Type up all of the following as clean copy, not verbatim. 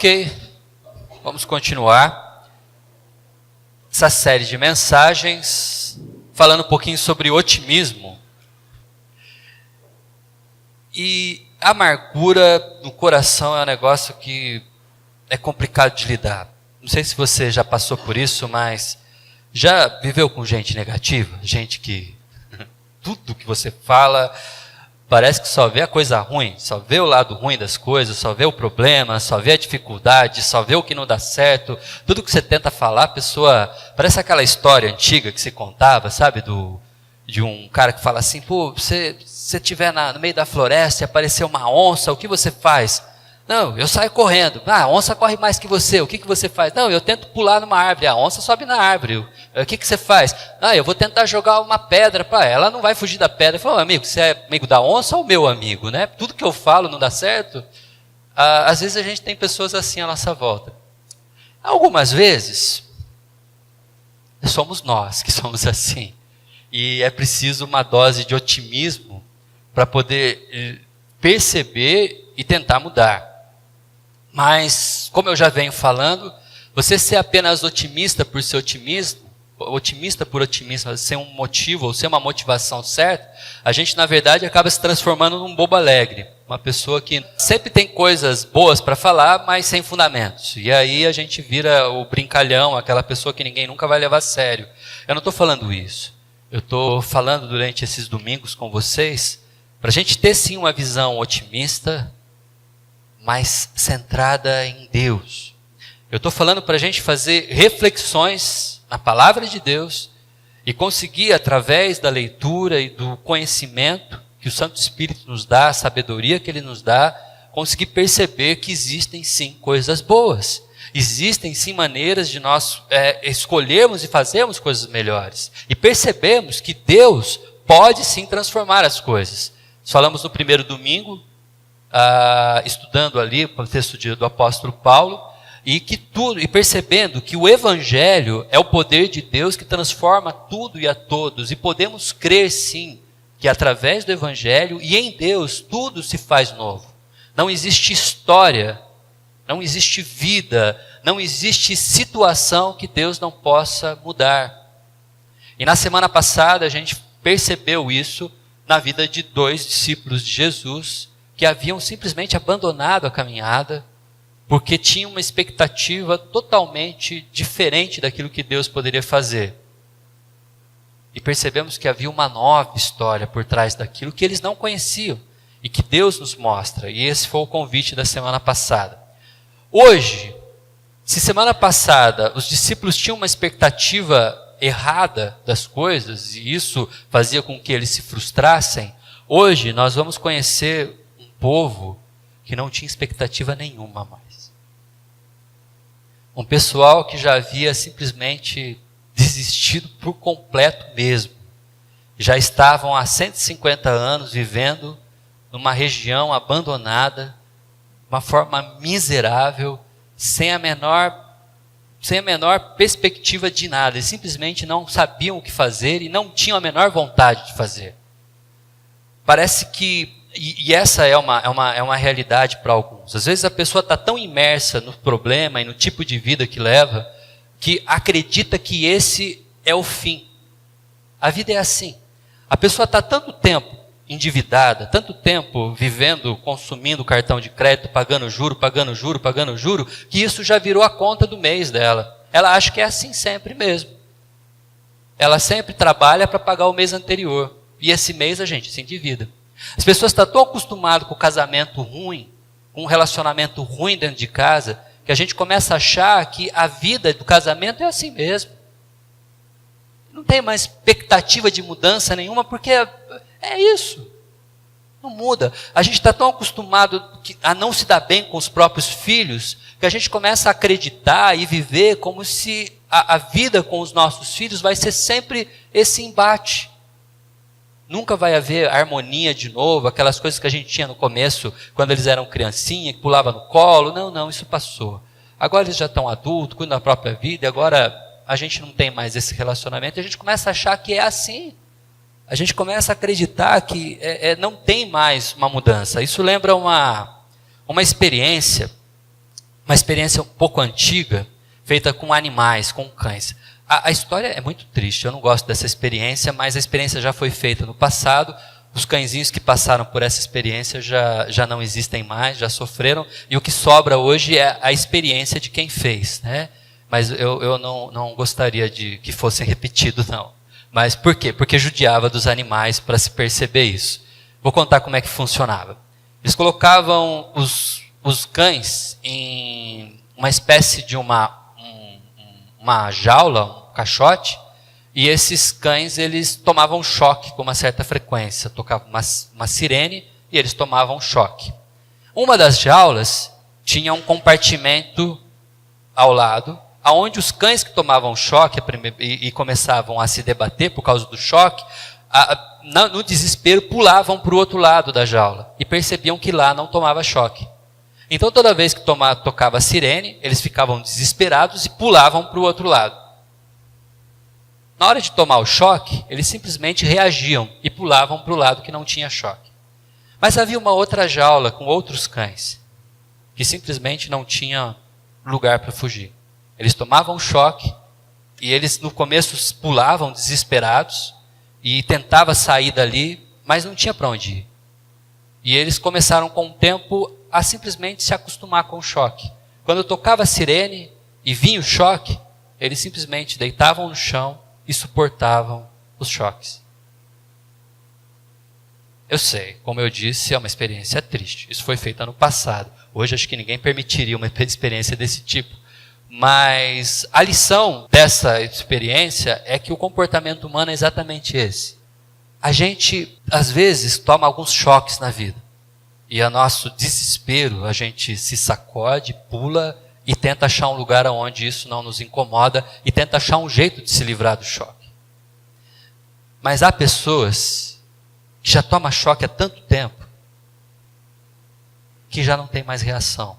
Ok, vamos continuar essa série de mensagens falando um pouquinho sobre otimismo. E a amargura no coração é um negócio que é complicado de lidar. Não sei se você já passou por isso, mas já viveu com gente negativa? Gente que tudo que você fala parece que só vê a coisa ruim, só vê o lado ruim das coisas, só vê o problema, só vê a dificuldade, só vê o que não dá certo. Tudo que você tenta falar, a pessoa... Parece aquela história antiga que se contava, sabe? De um cara que fala assim, pô, você estiver no meio da floresta e aparecer uma onça, o que você faz? Não, eu saio correndo. Ah, a onça corre mais que você, o que você faz? Não, eu tento pular numa árvore, a onça sobe na árvore. O que você faz? Ah, eu vou tentar jogar uma pedra para ela, não vai fugir da pedra. Eu falo, amigo, você é amigo da onça ou meu amigo, né? Tudo que eu falo não dá certo. Às vezes a gente tem pessoas assim à nossa volta. Algumas vezes, somos nós que somos assim. E é preciso uma dose de otimismo para poder perceber e tentar mudar. Mas, como eu já venho falando, você ser apenas otimista por ser otimista por otimismo, ser um motivo ou ser uma motivação certa, a gente na verdade acaba se transformando num bobo alegre. Uma pessoa que sempre tem coisas boas para falar, mas sem fundamentos. E aí a gente vira o brincalhão, aquela pessoa que ninguém nunca vai levar a sério. Eu não estou falando isso. Eu estou falando durante esses domingos com vocês, para a gente ter sim uma visão otimista, mas centrada em Deus. Eu estou falando para a gente fazer reflexões na palavra de Deus e conseguir, através da leitura e do conhecimento que o Santo Espírito nos dá, a sabedoria que Ele nos dá, conseguir perceber que existem sim coisas boas. Existem sim maneiras de nós escolhermos e fazermos coisas melhores. E percebemos que Deus pode sim transformar as coisas. Falamos no primeiro domingo, estudando ali o texto do apóstolo Paulo, e percebendo que o Evangelho é o poder de Deus que transforma tudo e a todos, e podemos crer sim, que através do Evangelho e em Deus tudo se faz novo. Não existe história, não existe vida, não existe situação que Deus não possa mudar. E na semana passada a gente percebeu isso na vida de 2 discípulos de Jesus, que haviam simplesmente abandonado a caminhada, porque tinham uma expectativa totalmente diferente daquilo que Deus poderia fazer. E percebemos que havia uma nova história por trás daquilo que eles não conheciam, e que Deus nos mostra, e esse foi o convite da semana passada. Hoje, se semana passada os discípulos tinham uma expectativa errada das coisas, e isso fazia com que eles se frustrassem, hoje nós vamos conhecer um povo que não tinha expectativa nenhuma mais. Um pessoal que já havia simplesmente desistido por completo mesmo. Já estavam há 150 anos vivendo numa região abandonada, de uma forma miserável, sem a menor perspectiva de nada. Eles simplesmente não sabiam o que fazer e não tinham a menor vontade de fazer. Parece que, e essa é uma realidade para alguns. Às vezes a pessoa está tão imersa no problema e no tipo de vida que leva, que acredita que esse é o fim. A vida é assim. A pessoa está tanto tempo endividada, tanto tempo vivendo, consumindo cartão de crédito, pagando juro, que isso já virou a conta do mês dela. Ela acha que é assim sempre mesmo. Ela sempre trabalha para pagar o mês anterior. E esse mês a gente se endivida. As pessoas estão tão acostumadas com o casamento ruim, com um relacionamento ruim dentro de casa, que a gente começa a achar que a vida do casamento é assim mesmo. Não tem mais expectativa de mudança nenhuma, porque é isso. Não muda. A gente está tão acostumado a não se dar bem com os próprios filhos, que a gente começa a acreditar e viver como se a vida com os nossos filhos vai ser sempre esse embate. Nunca vai haver harmonia de novo, aquelas coisas que a gente tinha no começo, quando eles eram criancinha, que pulava no colo. Não, isso passou. Agora eles já estão adultos, cuidam da própria vida, e agora a gente não tem mais esse relacionamento, e a gente começa a achar que é assim. A gente começa a acreditar que não tem mais uma mudança. Isso lembra uma experiência uma experiência um pouco antiga, feita com animais, com cães. A história é muito triste, eu não gosto dessa experiência, mas a experiência já foi feita no passado, os cãezinhos que passaram por essa experiência já não existem mais, já sofreram, e o que sobra hoje é a experiência de quem fez, né? Mas eu não gostaria de que fosse repetido, não. Mas por quê? Porque judiava dos animais para se perceber isso. Vou contar como é que funcionava. Eles colocavam os cães em uma espécie de uma jaula, um caixote, e esses cães eles tomavam choque com uma certa frequência. Tocava uma sirene e eles tomavam choque. Uma das jaulas tinha um compartimento ao lado, aonde os cães que tomavam choque e começavam a se debater por causa do choque, no desespero pulavam para o outro lado da jaula e percebiam que lá não tomava choque. Então toda vez que tocava a sirene, eles ficavam desesperados e pulavam para o outro lado. Na hora de tomar o choque, eles simplesmente reagiam e pulavam para o lado que não tinha choque. Mas havia uma outra jaula com outros cães, que simplesmente não tinha lugar para fugir. Eles tomavam choque e eles no começo pulavam desesperados e tentavam sair dali, mas não tinha para onde ir. E eles começaram com o tempo a simplesmente se acostumar com o choque. Quando tocava a sirene e vinha o choque, eles simplesmente deitavam no chão e suportavam os choques. Eu sei, como eu disse, é uma experiência triste. Isso foi feito ano passado. Hoje acho que ninguém permitiria uma experiência desse tipo. Mas a lição dessa experiência é que o comportamento humano é exatamente esse. A gente, às vezes, toma alguns choques na vida. E a nosso desespero, a gente se sacode, pula e tenta achar um lugar onde isso não nos incomoda e tenta achar um jeito de se livrar do choque. Mas há pessoas que já tomam choque há tanto tempo que já não tem mais reação.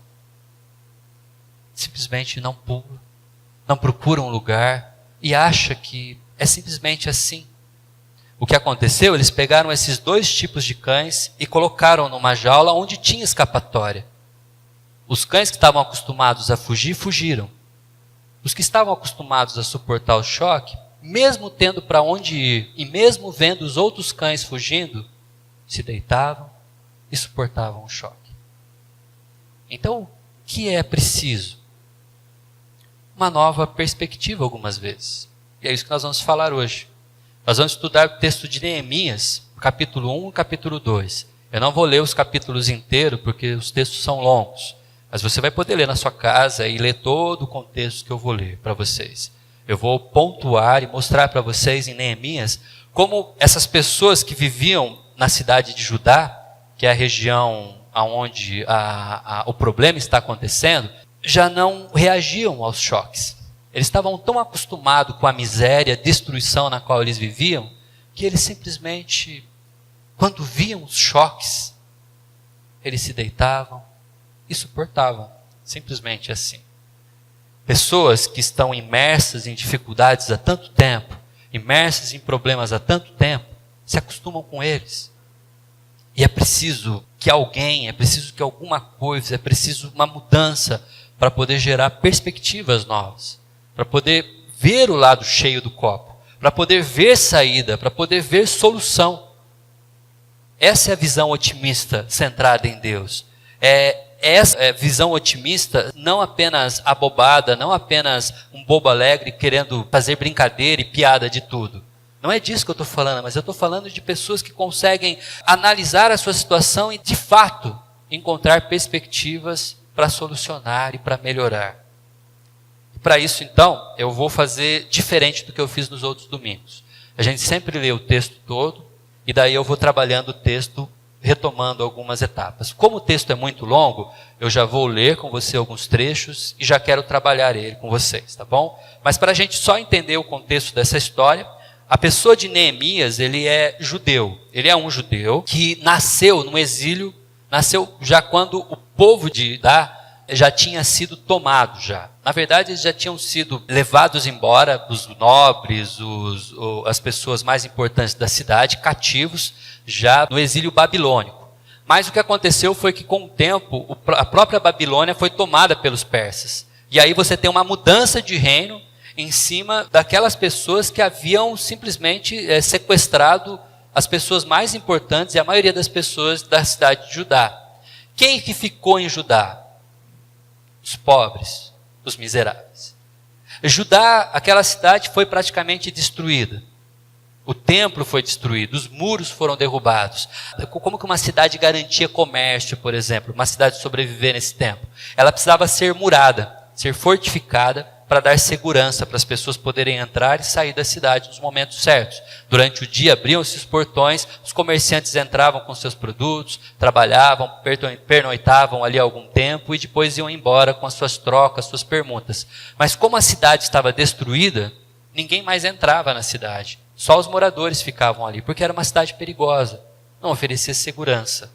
Simplesmente não pula, não procura um lugar e acha que é simplesmente assim. O que aconteceu? Eles pegaram esses dois tipos de cães e colocaram numa jaula onde tinha escapatória. Os cães que estavam acostumados a fugir, fugiram. Os que estavam acostumados a suportar o choque, mesmo tendo para onde ir e mesmo vendo os outros cães fugindo, se deitavam e suportavam o choque. Então, o que é preciso? Uma nova perspectiva algumas vezes. E é isso que nós vamos falar hoje. Nós vamos estudar o texto de Neemias, capítulo 1 e capítulo 2. Eu não vou ler os capítulos inteiros, porque os textos são longos. Mas você vai poder ler na sua casa e ler todo o contexto que eu vou ler para vocês. Eu vou pontuar e mostrar para vocês em Neemias como essas pessoas que viviam na cidade de Judá, que é a região onde o problema está acontecendo, já não reagiam aos choques. Eles estavam tão acostumados com a miséria, a destruição na qual eles viviam, que eles simplesmente, quando viam os choques, eles se deitavam e suportavam, simplesmente assim. Pessoas que estão imersas em dificuldades há tanto tempo, imersas em problemas há tanto tempo, se acostumam com eles. E é preciso que alguém, é preciso que alguma coisa, é preciso uma mudança para poder gerar perspectivas novas, para poder ver o lado cheio do copo, para poder ver saída, para poder ver solução. Essa é a visão otimista centrada em Deus. Essa visão otimista, não apenas abobada, não apenas um bobo alegre querendo fazer brincadeira e piada de tudo. Não é disso que eu estou falando, mas eu estou falando de pessoas que conseguem analisar a sua situação e, de fato, encontrar perspectivas para solucionar e para melhorar. E para isso, então, eu vou fazer diferente do que eu fiz nos outros domingos. A gente sempre lê o texto todo e daí eu vou trabalhando o texto, retomando algumas etapas. Como o texto é muito longo, eu já vou ler com você alguns trechos e já quero trabalhar ele com vocês, tá bom? Mas para a gente só entender o contexto dessa história, a pessoa de Neemias, ele é judeu. Ele é um judeu que nasceu no exílio, nasceu já quando o povo de Judá já tinha sido tomado já. Na verdade, eles já tinham sido levados embora, os nobres, as pessoas mais importantes da cidade, cativos, já no exílio babilônico. Mas o que aconteceu foi que com o tempo, a própria Babilônia foi tomada pelos persas. E aí você tem uma mudança de reino em cima daquelas pessoas que haviam simplesmente sequestrado as pessoas mais importantes e a maioria das pessoas da cidade de Judá. Quem que ficou em Judá? Os pobres, os miseráveis. Judá, aquela cidade foi praticamente destruída. O templo foi destruído, os muros foram derrubados. Como que uma cidade garantia comércio, por exemplo, uma cidade sobreviver nesse tempo? Ela precisava ser murada, ser fortificada para dar segurança para as pessoas poderem entrar e sair da cidade nos momentos certos. Durante o dia abriam-se os portões, os comerciantes entravam com seus produtos, trabalhavam, pernoitavam ali algum tempo e depois iam embora com as suas trocas, suas permutas. Mas como a cidade estava destruída, ninguém mais entrava na cidade. Só os moradores ficavam ali, porque era uma cidade perigosa, não oferecia segurança.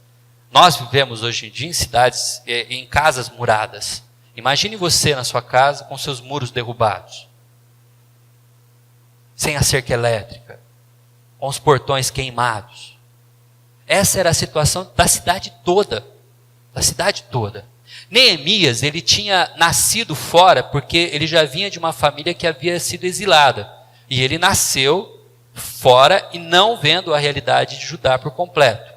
Nós vivemos hoje em dia em cidades, em casas muradas. Imagine você na sua casa com seus muros derrubados, sem a cerca elétrica, com os portões queimados. Essa era a situação da cidade toda, Neemias, ele tinha nascido fora porque ele já vinha de uma família que havia sido exilada. E ele nasceu fora e não vendo a realidade de Judá por completo.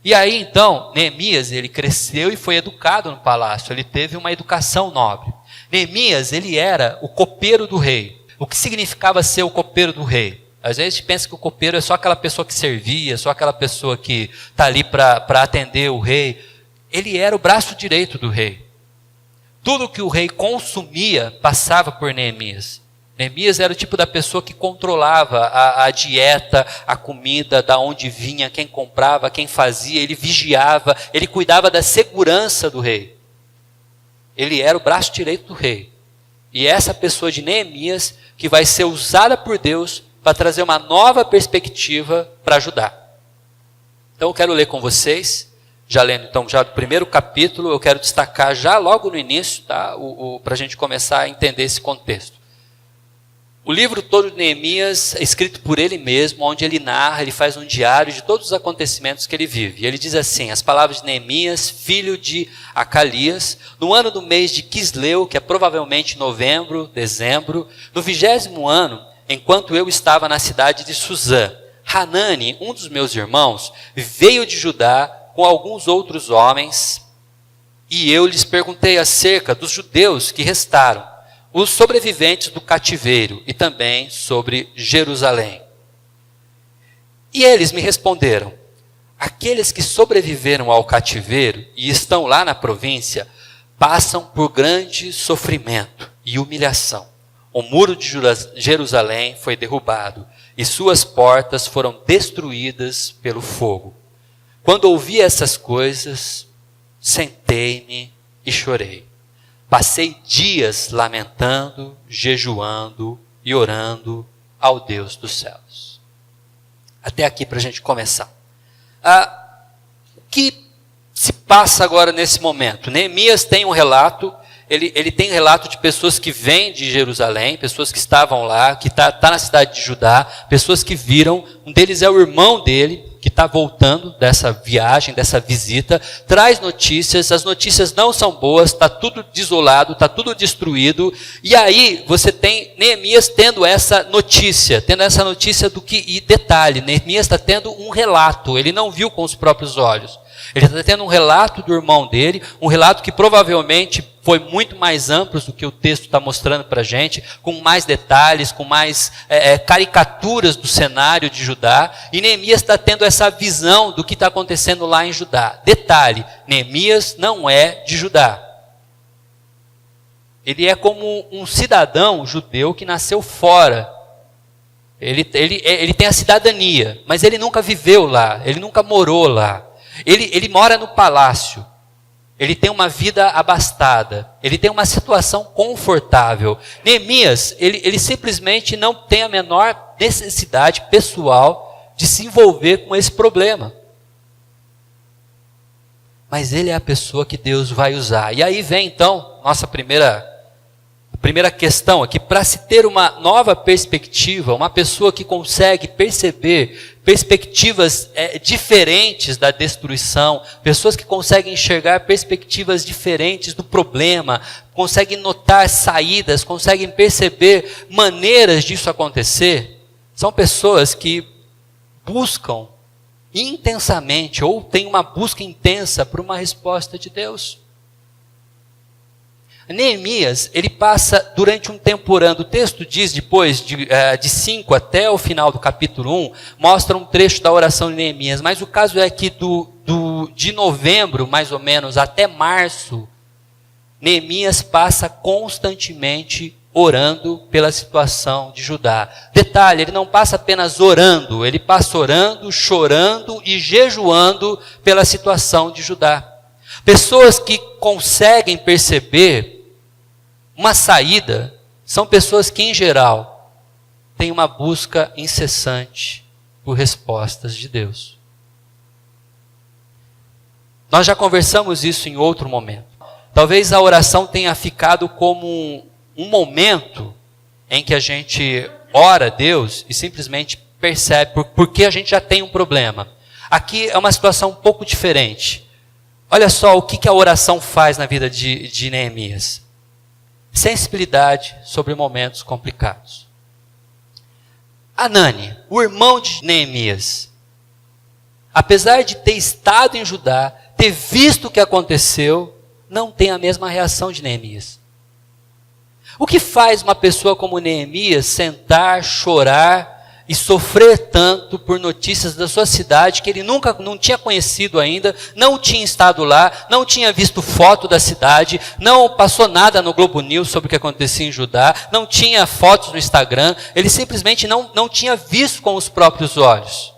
E aí então, Neemias, ele cresceu e foi educado no palácio, ele teve uma educação nobre. Neemias, ele era o copeiro do rei. O que significava ser o copeiro do rei? Às vezes a gente pensa que o copeiro é só aquela pessoa que servia, só aquela pessoa que está ali para atender o rei. Ele era o braço direito do rei. Tudo que o rei consumia passava por Neemias. Neemias era o tipo da pessoa que controlava a dieta, a comida, da onde vinha, quem comprava, quem fazia, ele vigiava, ele cuidava da segurança do rei. Ele era o braço direito do rei. E essa pessoa de Neemias que vai ser usada por Deus para trazer uma nova perspectiva para ajudar. Então eu quero ler com vocês, já lendo então já do primeiro capítulo, eu quero destacar já logo no início, tá, para a gente começar a entender esse contexto. O livro todo de Neemias é escrito por ele mesmo, onde ele narra, ele faz um diário de todos os acontecimentos que ele vive. E ele diz assim, as palavras de Neemias, filho de Acalias, no ano do mês de Quisleu, que é provavelmente novembro, dezembro, no 20º ano, enquanto eu estava na cidade de Suzã, Hanani, um dos meus irmãos, veio de Judá com alguns outros homens, e eu lhes perguntei acerca dos judeus que restaram, os sobreviventes do cativeiro e também sobre Jerusalém. E eles me responderam, aqueles que sobreviveram ao cativeiro e estão lá na província, passam por grande sofrimento e humilhação. O muro de Jerusalém foi derrubado e suas portas foram destruídas pelo fogo. Quando ouvi essas coisas, sentei-me e chorei. Passei dias lamentando, jejuando e orando ao Deus dos céus. Até aqui para a gente começar. O que se passa agora nesse momento? Neemias tem um relato, ele tem relato de pessoas que vêm de Jerusalém, pessoas que estavam lá, que tá na cidade de Judá, pessoas que viram, um deles é o irmão dele, que está voltando dessa viagem, dessa visita, traz notícias, as notícias não são boas, está tudo desolado, está tudo destruído, e aí você tem Neemias tendo essa notícia do que, e detalhe, Neemias está tendo um relato, ele não viu com os próprios olhos, ele está tendo um relato do irmão dele, um relato que provavelmente foi muito mais amplo do que o texto está mostrando para a gente, com mais detalhes, com mais caricaturas do cenário de Judá, e Neemias está tendo essa visão do que está acontecendo lá em Judá. Detalhe, Neemias não é de Judá. Ele é como um cidadão judeu que nasceu fora. Ele tem a cidadania, mas ele nunca viveu lá, ele nunca morou lá. Ele mora no palácio, ele tem uma vida abastada, ele tem uma situação confortável. Neemias, ele simplesmente não tem a menor necessidade pessoal de se envolver com esse problema. Mas ele é a pessoa que Deus vai usar. E aí vem então nossa primeira questão aqui, para se ter uma nova perspectiva, uma pessoa que consegue perceber perspectivas diferentes da destruição, pessoas que conseguem enxergar perspectivas diferentes do problema, conseguem notar saídas, conseguem perceber maneiras disso acontecer, são pessoas que buscam intensamente, ou têm uma busca intensa por uma resposta de Deus. Neemias, ele passa durante um tempo orando. O texto diz, depois de 5 até o final do capítulo 1, mostra um trecho da oração de Neemias, mas o caso é que de novembro, mais ou menos, até março, Neemias passa constantemente orando pela situação de Judá. Detalhe, ele não passa apenas orando, ele passa orando, chorando e jejuando pela situação de Judá. Pessoas que conseguem perceber uma saída são pessoas que, em geral, têm uma busca incessante por respostas de Deus. Nós já conversamos isso em outro momento. Talvez a oração tenha ficado como um momento em que a gente ora a Deus e simplesmente percebe porque a gente já tem um problema. Aqui é uma situação um pouco diferente. Olha só o que a oração faz na vida de Neemias. Sensibilidade sobre momentos complicados. Hanani, o irmão de Neemias, apesar de ter estado em Judá, ter visto o que aconteceu, não tem a mesma reação de Neemias. O que faz uma pessoa como Neemias sentar, chorar e sofrer tanto por notícias da sua cidade que ele não tinha conhecido ainda, não tinha estado lá, não tinha visto foto da cidade, não passou nada no Globo News sobre o que acontecia em Judá, não tinha fotos no Instagram, ele simplesmente não tinha visto com os próprios olhos.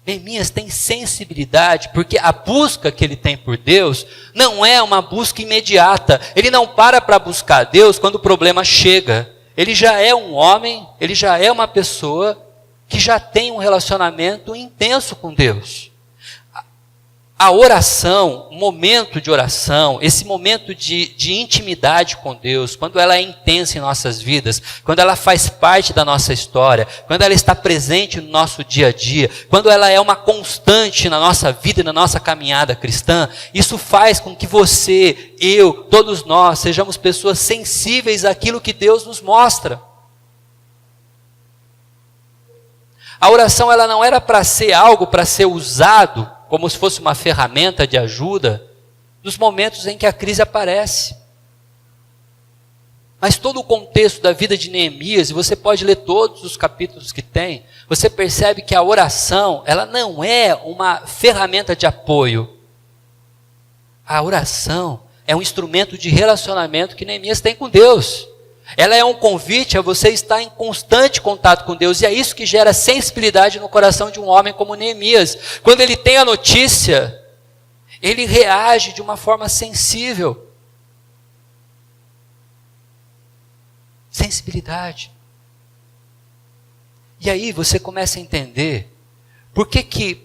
Neemias tem sensibilidade, porque a busca que ele tem por Deus não é uma busca imediata. Ele não para buscar Deus quando o problema chega. Ele já é um homem, ele já é uma pessoa que já tem um relacionamento intenso com Deus. A oração, o momento de oração, esse momento de intimidade com Deus, quando ela é intensa em nossas vidas, quando ela faz parte da nossa história, quando ela está presente no nosso dia a dia, quando ela é uma constante na nossa vida e na nossa caminhada cristã, isso faz com que você, eu, todos nós, sejamos pessoas sensíveis àquilo que Deus nos mostra. A oração ela não era para ser algo para ser usado como se fosse uma ferramenta de ajuda nos momentos em que a crise aparece. Mas todo o contexto da vida de Neemias, e você pode ler todos os capítulos que tem, você percebe que a oração, ela não é uma ferramenta de apoio. A oração é um instrumento de relacionamento que Neemias tem com Deus. Ela é um convite a você estar em constante contato com Deus. E é isso que gera sensibilidade no coração de um homem como Neemias. Quando ele tem a notícia, ele reage de uma forma sensível. Sensibilidade. E aí você começa a entender por que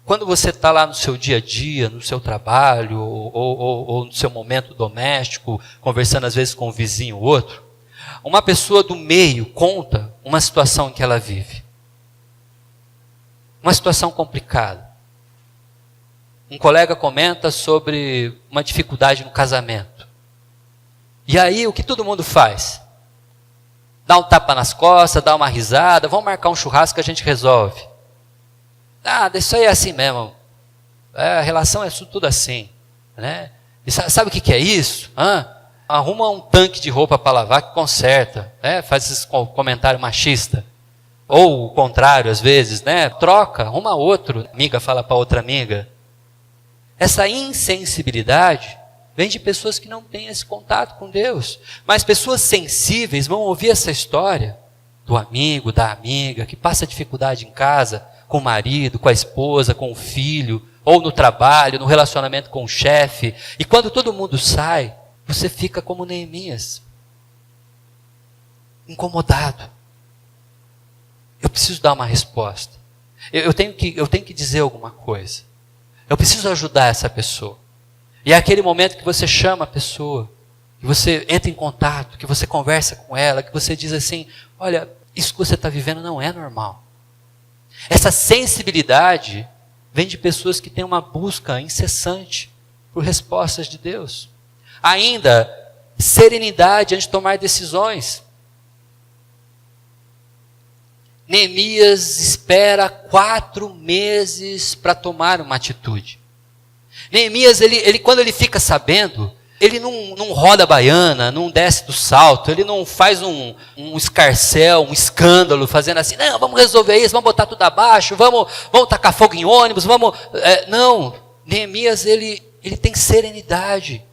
quando você está lá no seu dia a dia, no seu trabalho, ou no seu momento doméstico, conversando às vezes com um vizinho ou outro, uma pessoa do meio conta uma situação em que ela vive. Uma situação complicada. Um colega comenta sobre uma dificuldade no casamento. E aí o que todo mundo faz? Dá um tapa nas costas, dá uma risada, vamos marcar um churrasco que a gente resolve. Ah, isso aí é assim mesmo. A relação é tudo assim. Né? E sabe o que é isso? Arruma um tanque de roupa para lavar que conserta. Né? Faz esse comentário machista. Ou o contrário, às vezes. Né? Troca, arruma outro. Amiga fala para outra amiga. Essa insensibilidade vem de pessoas que não têm esse contato com Deus. Mas pessoas sensíveis vão ouvir essa história do amigo, da amiga, que passa dificuldade em casa, com o marido, com a esposa, com o filho, ou no trabalho, no relacionamento com o chefe. E quando todo mundo sai, você fica como Neemias. Incomodado. Eu preciso dar uma resposta. Eu tenho que dizer alguma coisa. Eu preciso ajudar essa pessoa. E é aquele momento que você chama a pessoa, que você entra em contato, que você conversa com ela, que você diz assim, olha, isso que você está vivendo não é normal. Essa sensibilidade vem de pessoas que têm uma busca incessante por respostas de Deus. Ainda, serenidade antes de tomar decisões. Neemias espera 4 meses para tomar uma atitude. Neemias, quando ele fica sabendo, ele não roda a baiana, não desce do salto, ele não faz um escarcéu, um escândalo, fazendo assim, não, vamos resolver isso, vamos botar tudo abaixo, vamos tacar fogo em ônibus, não, Neemias, ele tem serenidade,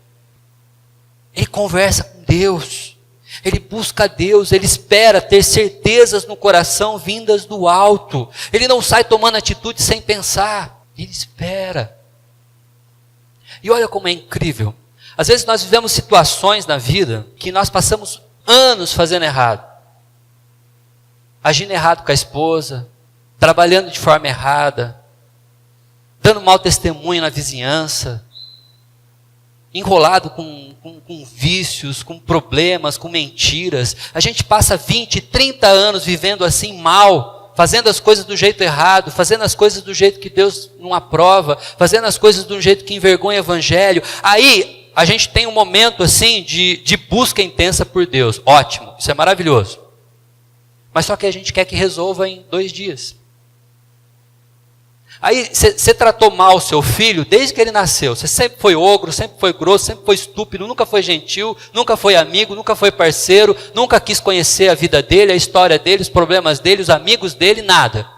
ele conversa com Deus, ele busca a Deus, ele espera ter certezas no coração vindas do alto, ele não sai tomando atitude sem pensar, ele espera. E olha como é incrível, às vezes nós vivemos situações na vida que nós passamos anos fazendo errado. Agindo errado com a esposa, trabalhando de forma errada, dando mau testemunho na vizinhança, enrolado com vícios, com problemas, com mentiras. A gente passa 20, 30 anos vivendo assim mal, fazendo as coisas do jeito errado, fazendo as coisas do jeito que Deus não aprova, fazendo as coisas do jeito que envergonha o evangelho. Aí a gente tem um momento assim de busca intensa por Deus. Ótimo, isso é maravilhoso. Mas só que a gente quer que resolva em 2 dias. Aí você tratou mal o seu filho desde que ele nasceu. Você sempre foi ogro, sempre foi grosso, sempre foi estúpido, nunca foi gentil, nunca foi amigo, nunca foi parceiro, nunca quis conhecer a vida dele, a história dele, os problemas dele, os amigos dele, nada.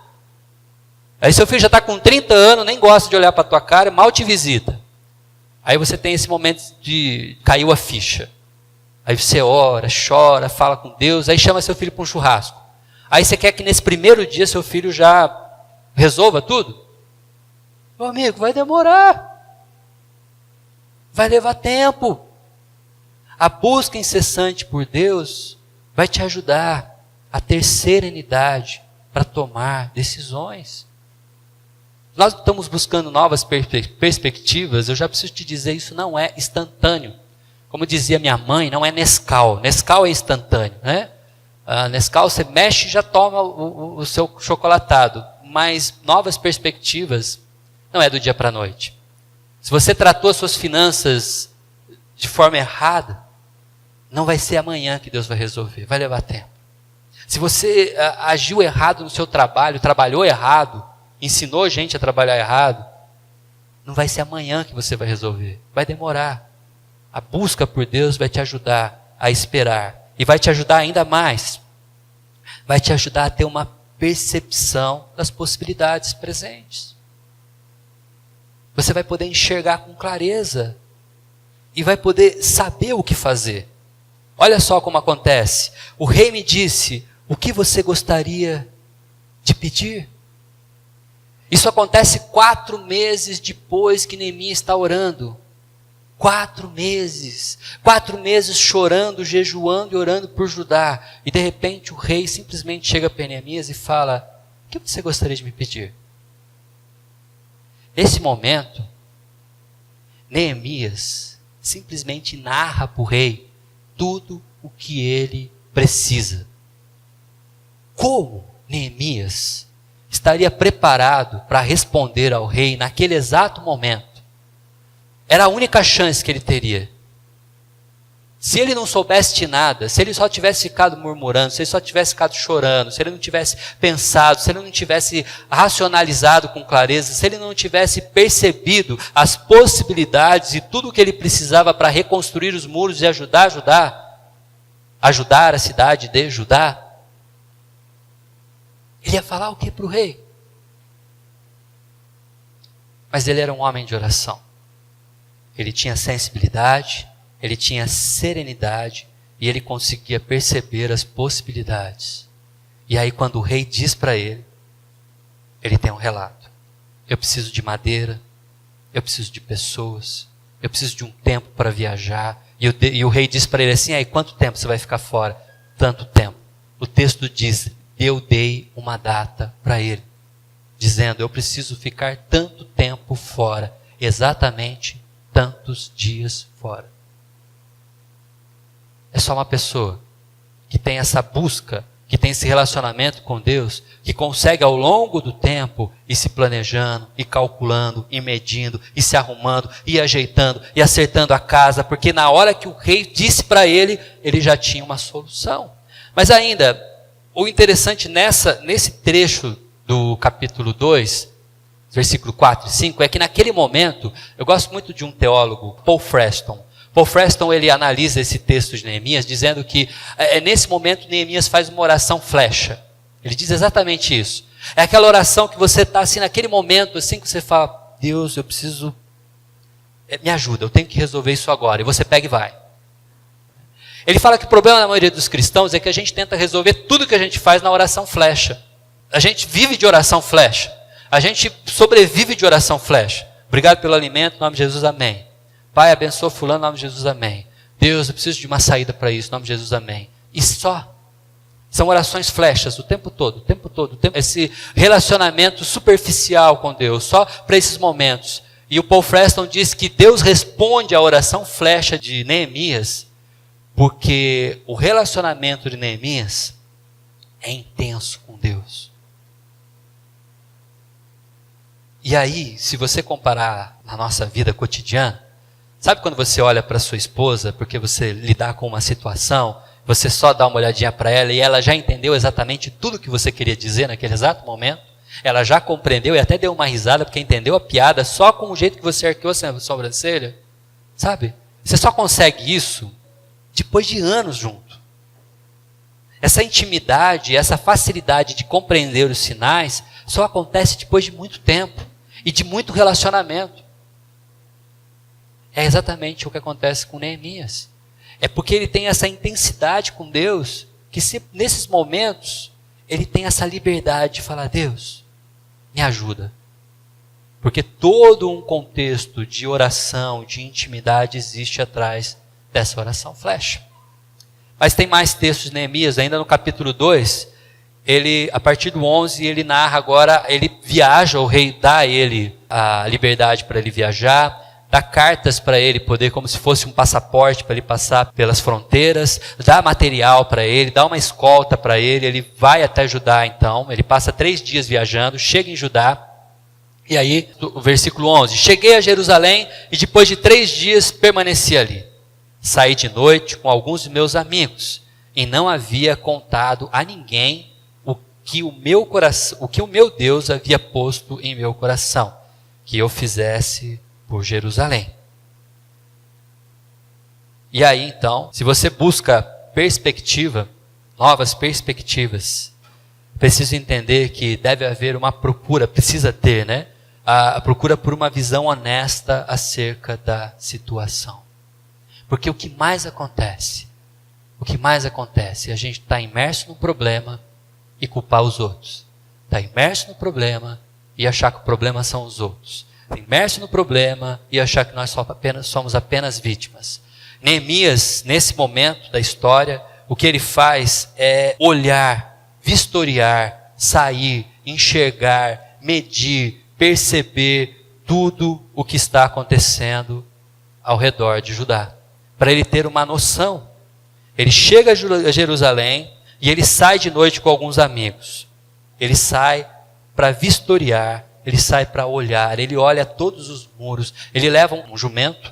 Aí seu filho já está com 30 anos, nem gosta de olhar para a tua cara, mal te visita. Aí você tem esse momento de caiu a ficha. Aí você ora, chora, fala com Deus, aí chama seu filho para um churrasco. Aí você quer que nesse primeiro dia seu filho já resolva tudo? Meu amigo, vai demorar. Vai levar tempo. A busca incessante por Deus vai te ajudar a ter serenidade para tomar decisões. Nós estamos buscando novas perspectivas, eu já preciso te dizer, isso não é instantâneo. Como dizia minha mãe, não é Nescau. Nescau é instantâneo, né? Nescau você mexe e já toma o seu chocolatado. Mas novas perspectivas não é do dia para a noite. Se você tratou as suas finanças de forma errada, não vai ser amanhã que Deus vai resolver, vai levar tempo. Se você agiu errado no seu trabalho, trabalhou errado, ensinou gente a trabalhar errado, não vai ser amanhã que você vai resolver, vai demorar. A busca por Deus vai te ajudar a esperar, e vai te ajudar ainda mais, vai te ajudar a ter uma percepção das possibilidades presentes. Você vai poder enxergar com clareza, e vai poder saber o que fazer. Olha só como acontece, o rei me disse, o que você gostaria de pedir? Isso acontece 4 meses depois que Neemias está orando. 4 meses. 4 meses chorando, jejuando e orando por Judá. E de repente o rei simplesmente chega para Neemias e fala, o que você gostaria de me pedir? Nesse momento, Neemias simplesmente narra para o rei tudo o que ele precisa. Como Neemias estaria preparado para responder ao rei naquele exato momento? Era a única chance que ele teria. Se ele não soubesse de nada, se ele só tivesse ficado murmurando, se ele só tivesse ficado chorando, se ele não tivesse pensado, se ele não tivesse racionalizado com clareza, se ele não tivesse percebido as possibilidades e tudo o que ele precisava para reconstruir os muros e ajudar a cidade de Judá, ele ia falar o que para o rei? Mas ele era um homem de oração. Ele tinha sensibilidade, ele tinha serenidade e ele conseguia perceber as possibilidades. E aí quando o rei diz para ele, ele tem um relato. Eu preciso de madeira, eu preciso de pessoas, eu preciso de um tempo para viajar. E o rei diz para ele assim, aí quanto tempo você vai ficar fora? Tanto tempo. O texto diz, eu dei uma data para ele, dizendo, eu preciso ficar tanto tempo fora, exatamente tantos dias fora. É só uma pessoa que tem essa busca, que tem esse relacionamento com Deus, que consegue ao longo do tempo ir se planejando, ir calculando, ir medindo, ir se arrumando, ir ajeitando, ir acertando a casa, porque na hora que o rei disse para ele, ele já tinha uma solução. Mas ainda, o interessante nesse trecho do capítulo 2, versículo 4 e 5, é que naquele momento, eu gosto muito de um teólogo, Paul Freston. Paul Freston, ele analisa esse texto de Neemias, dizendo que nesse momento Neemias faz uma oração flecha. Ele diz exatamente isso. É aquela oração que você está assim, naquele momento, assim que você fala, Deus, eu preciso, me ajuda, eu tenho que resolver isso agora. E você pega e vai. Ele fala que o problema na maioria dos cristãos é que a gente tenta resolver tudo que a gente faz na oração flecha. A gente vive de oração flecha. A gente sobrevive de oração flecha. Obrigado pelo alimento, em nome de Jesus, amém. Pai, abençoa fulano, em nome de Jesus, amém. Deus, eu preciso de uma saída para isso, em nome de Jesus, amém. E só. São orações flechas o tempo todo. Esse relacionamento superficial com Deus, só para esses momentos. E o Paul Freston diz que Deus responde à oração flecha de Neemias, porque o relacionamento de Neemias é intenso com Deus. E aí, se você comparar na nossa vida cotidiana, sabe quando você olha para sua esposa, porque você lidar com uma situação, você só dá uma olhadinha para ela e ela já entendeu exatamente tudo que você queria dizer naquele exato momento? Ela já compreendeu e até deu uma risada porque entendeu a piada só com o jeito que você arqueou a sobrancelha? Sabe? Você só consegue isso depois de anos junto. Essa intimidade, essa facilidade de compreender os sinais só acontece depois de muito tempo e de muito relacionamento. É exatamente o que acontece com Neemias. É porque ele tem essa intensidade com Deus, que nesses momentos, ele tem essa liberdade de falar, Deus, me ajuda. Porque todo um contexto de oração, de intimidade existe atrás dessa oração flecha. Mas tem mais textos de Neemias, ainda no capítulo 2, a partir do 11, ele narra agora, ele viaja, o rei dá a ele a liberdade para ele viajar, dá cartas para ele poder, como se fosse um passaporte para ele passar pelas fronteiras, dá material para ele, dá uma escolta para ele vai até Judá então, ele passa 3 dias viajando, chega em Judá, e aí, o versículo 11, cheguei a Jerusalém e depois de 3 dias permaneci ali, saí de noite com alguns de meus amigos, e não havia contado a ninguém o que o meu Deus havia posto em meu coração, que eu fizesse por Jerusalém. E aí então, se você busca perspectiva, novas perspectivas, preciso entender que deve haver uma procura, precisa ter, né? A procura por uma visão honesta acerca da situação. Porque o que mais acontece é a gente estar imerso no problema e culpar os outros. Está imerso no problema e achar que o problema são os outros. Imerso no problema e achar que nós somos apenas vítimas. Neemias, nesse momento da história, o que ele faz é olhar, vistoriar, sair, enxergar, medir, perceber tudo o que está acontecendo ao redor de Judá. Para ele ter uma noção. Ele chega a Jerusalém e ele sai de noite com alguns amigos. Ele sai para vistoriar, ele sai para olhar, ele olha todos os muros, ele leva um jumento,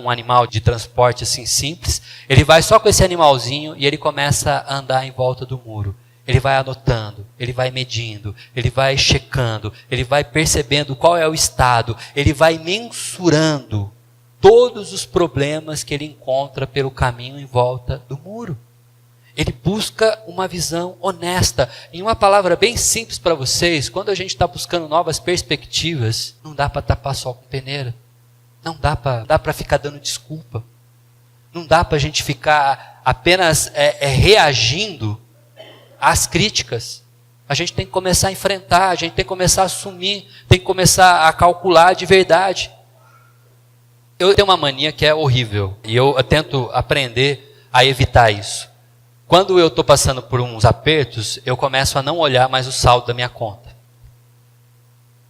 um animal de transporte assim simples, ele vai só com esse animalzinho e ele começa a andar em volta do muro. Ele vai anotando, ele vai medindo, ele vai checando, ele vai percebendo qual é o estado, ele vai mensurando todos os problemas que ele encontra pelo caminho em volta do muro. Ele busca uma visão honesta. Em uma palavra bem simples para vocês, quando a gente está buscando novas perspectivas, não dá para tapar sol com peneira. Não dá para ficar dando desculpa. Não dá para a gente ficar apenas reagindo às críticas. A gente tem que começar a enfrentar, a gente tem que começar a assumir, tem que começar a calcular de verdade. Eu tenho uma mania que é horrível, e eu tento aprender a evitar isso. Quando eu estou passando por uns apertos, eu começo a não olhar mais o saldo da minha conta. Não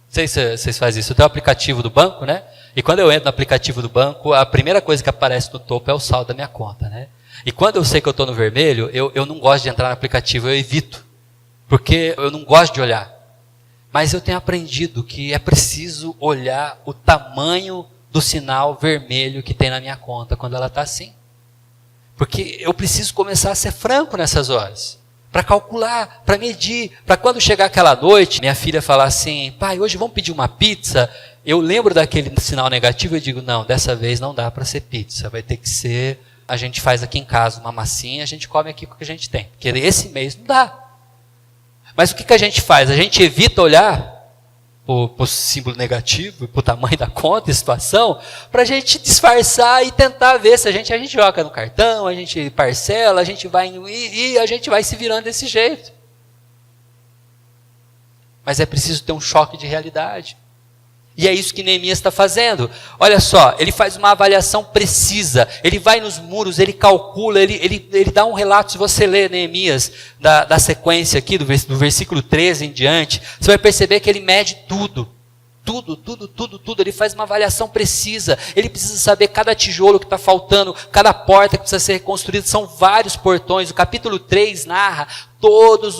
sei se vocês fazem isso. Eu tenho o aplicativo do banco, né? E quando eu entro no aplicativo do banco, a primeira coisa que aparece no topo é o saldo da minha conta, né? E quando eu sei que eu estou no vermelho, eu não gosto de entrar no aplicativo, eu evito. Porque eu não gosto de olhar. Mas eu tenho aprendido que é preciso olhar o tamanho do sinal vermelho que tem na minha conta quando ela está assim. Porque eu preciso começar a ser franco nessas horas. Para calcular, para medir, para quando chegar aquela noite, minha filha falar assim, pai, hoje vamos pedir uma pizza. Eu lembro daquele sinal negativo e digo, não, dessa vez não dá para ser pizza, vai ter que ser, a gente faz aqui em casa uma massinha, a gente come aqui com o que a gente tem. Porque esse mês não dá. Mas o que a gente faz? A gente evita olhar para o símbolo negativo, para o tamanho da conta e situação, para a gente disfarçar e tentar ver se a gente joga no cartão, a gente parcela, a gente vai e a gente vai se virando desse jeito. Mas é preciso ter um choque de realidade. E é isso que Neemias está fazendo. Olha só, ele faz uma avaliação precisa, ele vai nos muros, ele calcula, ele dá um relato. Se você ler Neemias, da sequência aqui, do versículo 13 em diante, você vai perceber que ele mede tudo. Tudo. Ele faz uma avaliação precisa. Ele precisa saber cada tijolo que está faltando, cada porta que precisa ser reconstruída. São vários portões. O capítulo 3 narra todos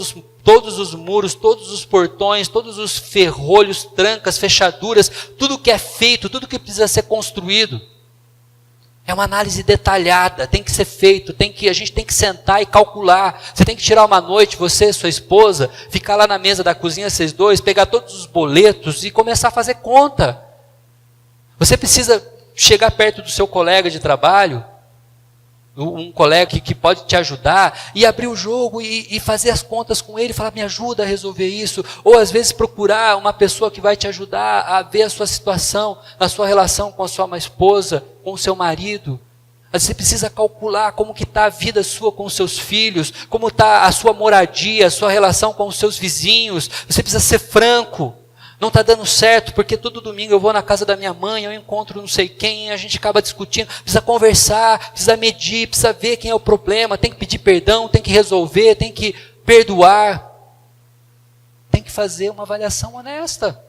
os muros, todos os portões, todos os ferrolhos, trancas, fechaduras, tudo que é feito, tudo que precisa ser construído. É uma análise detalhada, tem que ser feito, a gente tem que sentar e calcular. Você tem que tirar uma noite, você e sua esposa, ficar lá na mesa da cozinha, vocês dois, pegar todos os boletos e começar a fazer conta. Você precisa chegar perto do seu colega de trabalho, um colega que pode te ajudar, e abrir o jogo e fazer as contas com ele, falar, me ajuda a resolver isso. Ou às vezes procurar uma pessoa que vai te ajudar a ver a sua situação, a sua relação com a sua esposa, com o seu marido. Você precisa calcular como que está a vida sua com os seus filhos, como está a sua moradia, a sua relação com os seus vizinhos. Você precisa ser franco. Não está dando certo, porque todo domingo eu vou na casa da minha mãe, eu encontro não sei quem, a gente acaba discutindo, precisa conversar, precisa medir, precisa ver quem é o problema, tem que pedir perdão, tem que resolver, tem que perdoar. Tem que fazer uma avaliação honesta.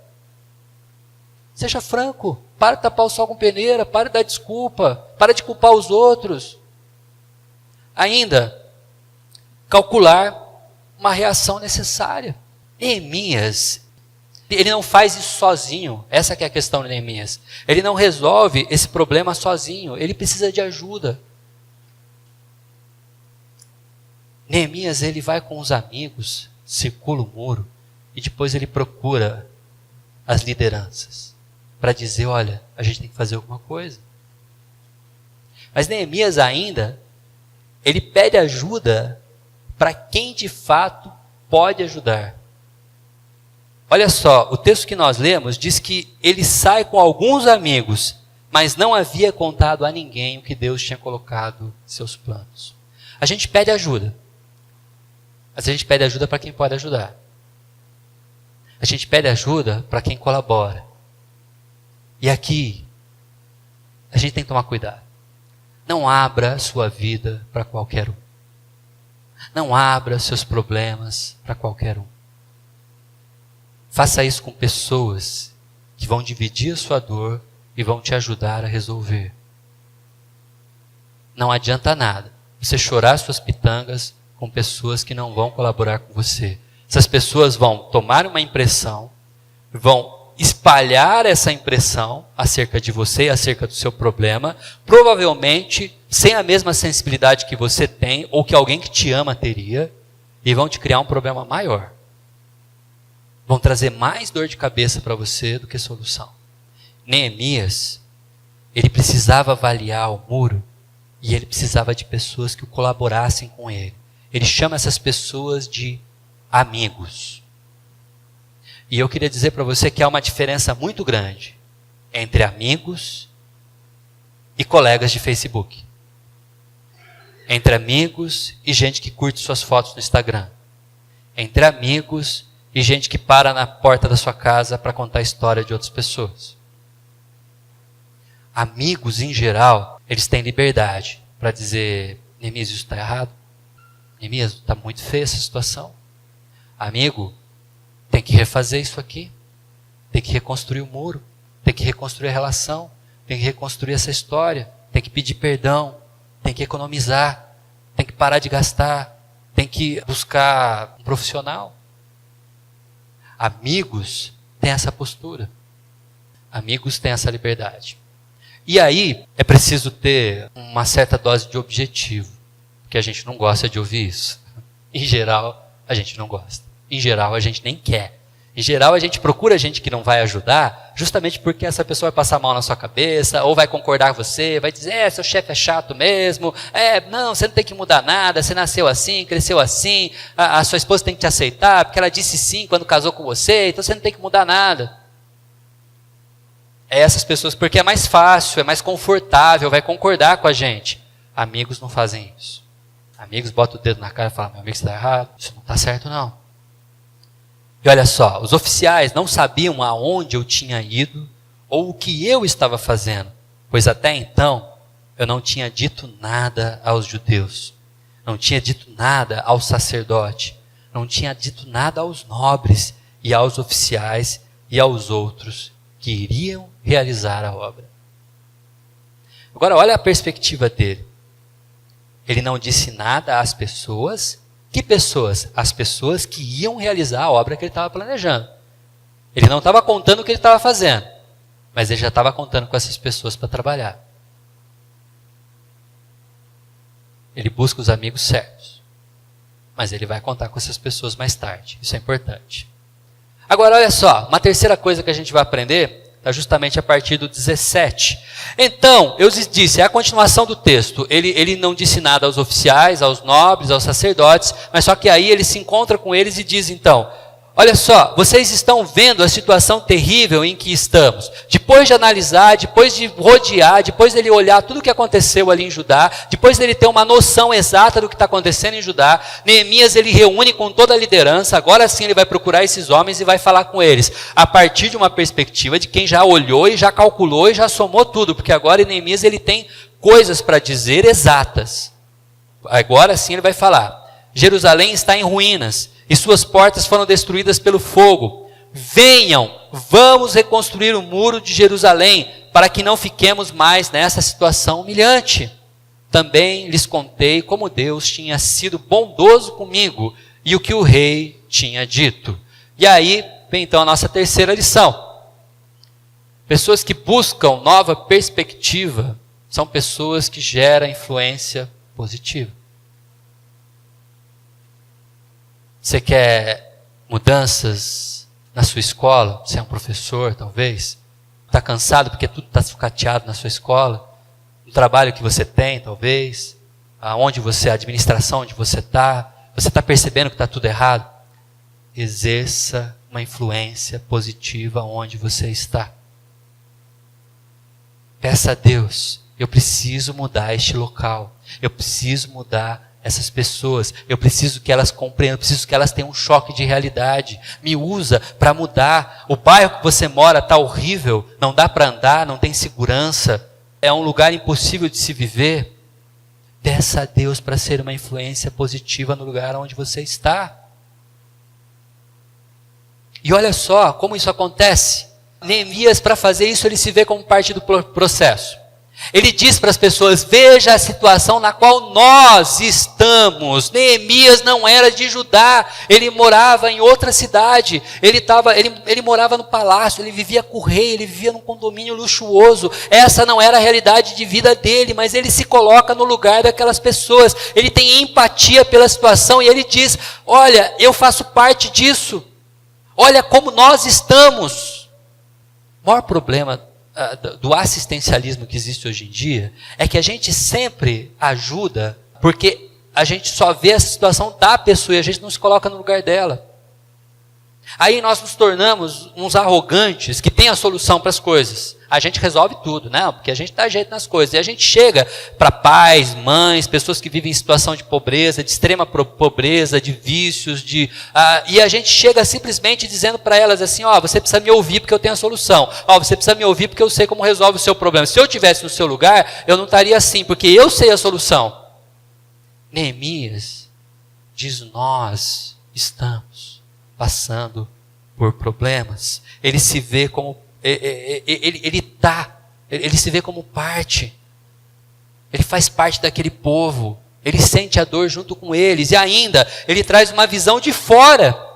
Seja franco, para de tapar o sol com peneira, para de dar desculpa, para de culpar os outros. Ainda, calcular uma reação necessária. Neemias, ele não faz isso sozinho. Essa que é a questão de Neemias. Ele não resolve esse problema sozinho. Ele precisa de ajuda. Neemias, ele vai com os amigos, circula o muro, e depois ele procura as lideranças para dizer, olha, a gente tem que fazer alguma coisa. Mas Neemias ainda, ele pede ajuda para quem de fato pode ajudar. Olha só, o texto que nós lemos diz que ele sai com alguns amigos, mas não havia contado a ninguém o que Deus tinha colocado em seus planos. A gente pede ajuda. Mas a gente pede ajuda para quem pode ajudar. A gente pede ajuda para quem colabora. E aqui, a gente tem que tomar cuidado. Não abra sua vida para qualquer um. Não abra seus problemas para qualquer um. Faça isso com pessoas que vão dividir a sua dor e vão te ajudar a resolver. Não adianta nada você chorar suas pitangas com pessoas que não vão colaborar com você. Essas pessoas vão tomar uma impressão, vão espalhar essa impressão acerca de você, acerca do seu problema, provavelmente sem a mesma sensibilidade que você tem ou que alguém que te ama teria, e vão te criar um problema maior. Vão trazer mais dor de cabeça para você do que solução. Neemias, ele precisava avaliar o muro e ele precisava de pessoas que o colaborassem com ele. Ele chama essas pessoas de amigos. E eu queria dizer para você que há uma diferença muito grande entre amigos e colegas de Facebook. Entre amigos e gente que curte suas fotos no Instagram. Entre amigos e gente que para na porta da sua casa para contar a história de outras pessoas. Amigos, em geral, eles têm liberdade para dizer, Neemias, isso está errado. Neemias, está muito feia essa situação. Amigo, tem que refazer isso aqui. Tem que reconstruir o muro. Tem que reconstruir a relação. Tem que reconstruir essa história. Tem que pedir perdão. Tem que economizar. tem que parar de gastar, tem que buscar um profissional. Amigos têm essa postura. Amigos têm essa liberdade. E aí é preciso ter uma certa dose de objetivo, porque a gente não gosta de ouvir isso. Em geral, a gente não gosta. Em geral, a gente nem quer. Em geral, a gente procura gente que não vai ajudar, justamente porque essa pessoa vai passar mal na sua cabeça, ou vai concordar com você, vai dizer, seu chefe é chato mesmo, não, você não tem que mudar nada, você nasceu assim, cresceu assim, a sua esposa tem que te aceitar, porque ela disse sim quando casou com você, então você não tem que mudar nada. É essas pessoas, porque é mais fácil, é mais confortável, vai concordar com a gente. Amigos não fazem isso. Amigos botam o dedo na cara e falam, meu amigo, você está errado, isso não está certo não. E olha só, os oficiais não sabiam aonde eu tinha ido ou o que eu estava fazendo, pois até então eu não tinha dito nada aos judeus, não tinha dito nada ao sacerdote, não tinha dito nada aos nobres e aos oficiais e aos outros que iriam realizar a obra. Agora olha a perspectiva dele. Ele não disse nada às pessoas. Que pessoas? As pessoas que iam realizar a obra que ele estava planejando. Ele não estava contando o que ele estava fazendo, mas ele já estava contando com essas pessoas para trabalhar. Ele busca os amigos certos, mas ele vai contar com essas pessoas mais tarde. Isso é importante. Agora, olha só, uma terceira coisa que a gente vai aprender está justamente a partir do 17. Então, eu disse, é a continuação do texto. Ele não disse nada aos oficiais, aos nobres, aos sacerdotes, mas só que aí ele se encontra com eles e diz então, olha só, vocês estão vendo a situação terrível em que estamos. Depois de analisar, depois de rodear, depois dele olhar tudo o que aconteceu ali em Judá, depois dele ter uma noção exata do que está acontecendo em Judá, Neemias ele reúne com toda a liderança, agora sim ele vai procurar esses homens e vai falar com eles, a partir de uma perspectiva de quem já olhou e já calculou e já somou tudo, porque agora Neemias ele tem coisas para dizer exatas. Agora sim ele vai falar, Jerusalém está em ruínas, e suas portas foram destruídas pelo fogo. Venham, vamos reconstruir o muro de Jerusalém, para que não fiquemos mais nessa situação humilhante. Também lhes contei como Deus tinha sido bondoso comigo, e o que o rei tinha dito. E aí, vem então a nossa terceira lição. Pessoas que buscam nova perspectiva, são pessoas que geram influência positiva. Você quer mudanças na sua escola? Você é um professor, talvez. Está cansado porque tudo está sucateado na sua escola. No trabalho que você tem, talvez. Aonde você, a administração onde você está. Você está percebendo que está tudo errado? Exerça uma influência positiva onde você está. Peça a Deus, eu preciso mudar este local. Eu preciso mudar essas pessoas, eu preciso que elas compreendam, eu preciso que elas tenham um choque de realidade. Me usa para mudar. O bairro que você mora está horrível, não dá para andar, não tem segurança, é um lugar impossível de se viver. Peça a Deus para ser uma influência positiva no lugar onde você está. E olha só como isso acontece. Neemias, para fazer isso, ele se vê como parte do processo. Ele diz para as pessoas, veja a situação na qual nós estamos. Neemias não era de Judá, ele morava em outra cidade, ele morava no palácio, ele vivia com o rei, ele vivia num condomínio luxuoso. Essa não era a realidade de vida dele, mas ele se coloca no lugar daquelas pessoas, ele tem empatia pela situação e ele diz, olha, eu faço parte disso, olha como nós estamos. O maior problema do assistencialismo que existe hoje em dia é que a gente sempre ajuda porque a gente só vê a situação da pessoa e a gente não se coloca no lugar dela. Aí nós nos tornamos uns arrogantes que têm a solução para as coisas. A gente resolve tudo, né? Porque a gente dá jeito nas coisas. E a gente chega para pais, mães, pessoas que vivem em situação de pobreza, de extrema pobreza, de vícios, e a gente chega simplesmente dizendo para elas assim, ó, você precisa me ouvir porque eu tenho a solução. Ó, você precisa me ouvir porque eu sei como resolve o seu problema. Se eu estivesse no seu lugar, eu não estaria assim, porque eu sei a solução. Neemias diz, nós estamos passando por problemas. Ele se vê como ele se vê como parte. Ele faz parte daquele povo. Ele sente a dor junto com eles. E ainda, ele traz uma visão de fora.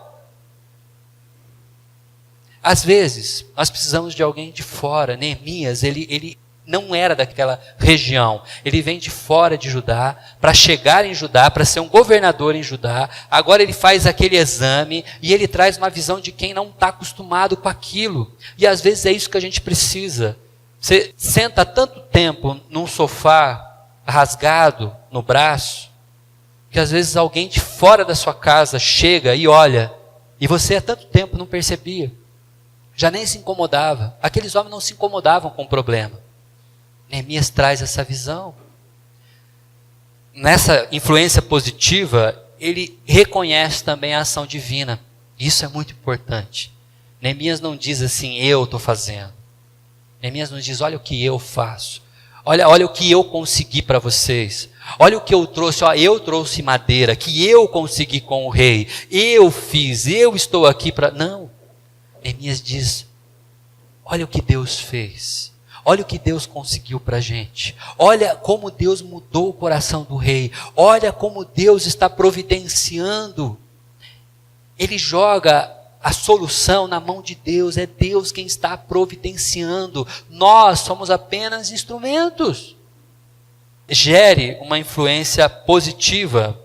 Às vezes, nós precisamos de alguém de fora. Neemias, ele não era daquela região. Ele vem de fora de Judá, para chegar em Judá, para ser um governador em Judá. Agora ele faz aquele exame e ele traz uma visão de quem não está acostumado com aquilo. E às vezes é isso que a gente precisa. Você senta tanto tempo num sofá rasgado no braço, que às vezes alguém de fora da sua casa chega e olha, e você há tanto tempo não percebia. Já nem se incomodava. Aqueles homens não se incomodavam com o problema. Neemias traz essa visão. Nessa influência positiva, ele reconhece também a ação divina. Isso é muito importante. Neemias não diz assim, eu estou fazendo. Neemias não diz, olha o que eu faço. Olha o que eu consegui para vocês. Olha o que eu trouxe. Eu trouxe madeira, que eu consegui com o rei. Eu fiz, eu estou aqui para... Não. Neemias diz, olha o que Deus fez. Olha o que Deus conseguiu para a gente. Olha como Deus mudou o coração do rei. Olha como Deus está providenciando. Ele joga a solução na mão de Deus. É Deus quem está providenciando. Nós somos apenas instrumentos. Gere uma influência positiva.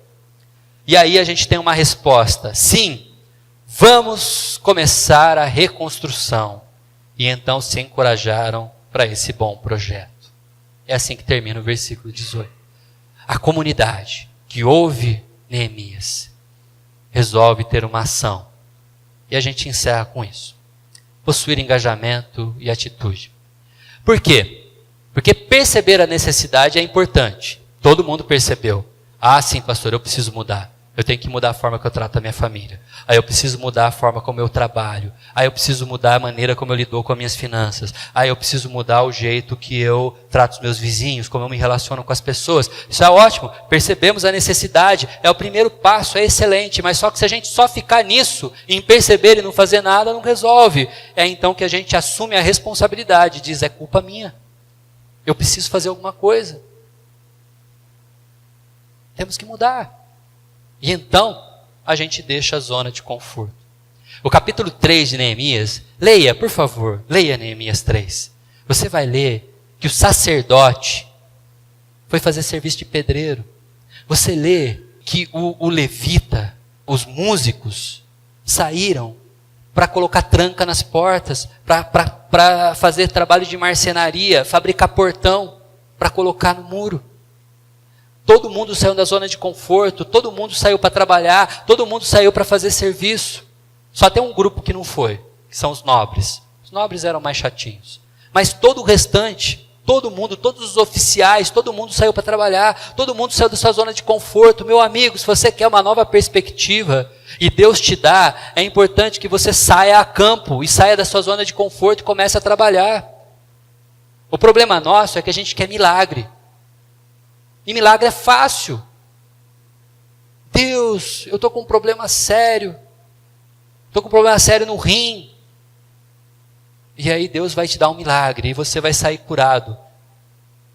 E aí a gente tem uma resposta. Sim, vamos começar a reconstrução. E então se encorajaram para esse bom projeto. É assim que termina o versículo 18. A comunidade que ouve Neemias resolve ter uma ação. E a gente encerra com isso. Possuir engajamento e atitude. Por quê? Porque perceber a necessidade é importante. Todo mundo percebeu. Ah, sim, pastor, eu preciso mudar. Eu tenho que mudar a forma que eu trato a minha família. Aí eu preciso mudar a forma como eu trabalho. Aí eu preciso mudar a maneira como eu lido com as minhas finanças. Aí eu preciso mudar o jeito que eu trato os meus vizinhos, como eu me relaciono com as pessoas. Isso é ótimo. Percebemos a necessidade. É o primeiro passo, é excelente. Mas só que se a gente só ficar nisso, em perceber e não fazer nada, não resolve. É então que a gente assume a responsabilidade. Diz, é culpa minha. Eu preciso fazer alguma coisa. Temos que mudar. E então, a gente deixa a zona de conforto. O capítulo 3 de Neemias, leia, por favor, leia Neemias 3. Você vai ler que o sacerdote foi fazer serviço de pedreiro. Você lê que o levita, os músicos, saíram para colocar tranca nas portas, para fazer trabalho de marcenaria, fabricar portão, para colocar no muro. Todo mundo saiu da zona de conforto, todo mundo saiu para trabalhar, todo mundo saiu para fazer serviço. Só tem um grupo que não foi, que são os nobres. Os nobres eram mais chatinhos. Mas todo o restante, todo mundo, todos os oficiais, todo mundo saiu para trabalhar, todo mundo saiu da sua zona de conforto. Meu amigo, se você quer uma nova perspectiva e Deus te dá, é importante que você saia a campo e saia da sua zona de conforto e comece a trabalhar. O problema nosso é que a gente quer milagre. E milagre é fácil. Deus, eu estou com um problema sério. Estou com um problema sério no rim. E aí Deus vai te dar um milagre e você vai sair curado.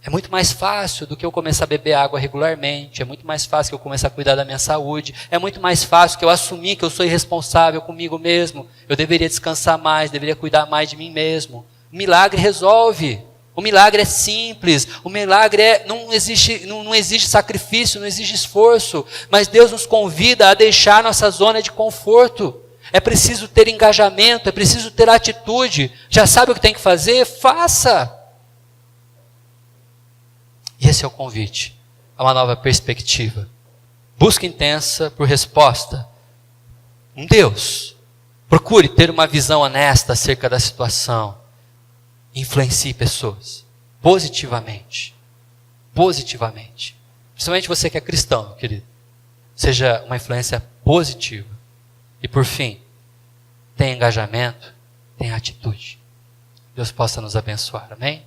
É muito mais fácil do que eu começar a beber água regularmente. É muito mais fácil que eu começar a cuidar da minha saúde. É muito mais fácil que eu assumir que eu sou irresponsável comigo mesmo. Eu deveria descansar mais, deveria cuidar mais de mim mesmo. O milagre resolve. O milagre é simples, o milagre não exige sacrifício, não exige esforço, mas Deus nos convida a deixar nossa zona de conforto. É preciso ter engajamento, é preciso ter atitude. Já sabe o que tem que fazer? Faça! E esse é o convite a uma nova perspectiva. Busca intensa por resposta. Um Deus. Procure ter uma visão honesta acerca da situação. Influencie pessoas positivamente. Positivamente. Principalmente você que é cristão, meu querido. Seja uma influência positiva. E por fim, tenha engajamento, tenha atitude. Deus possa nos abençoar. Amém?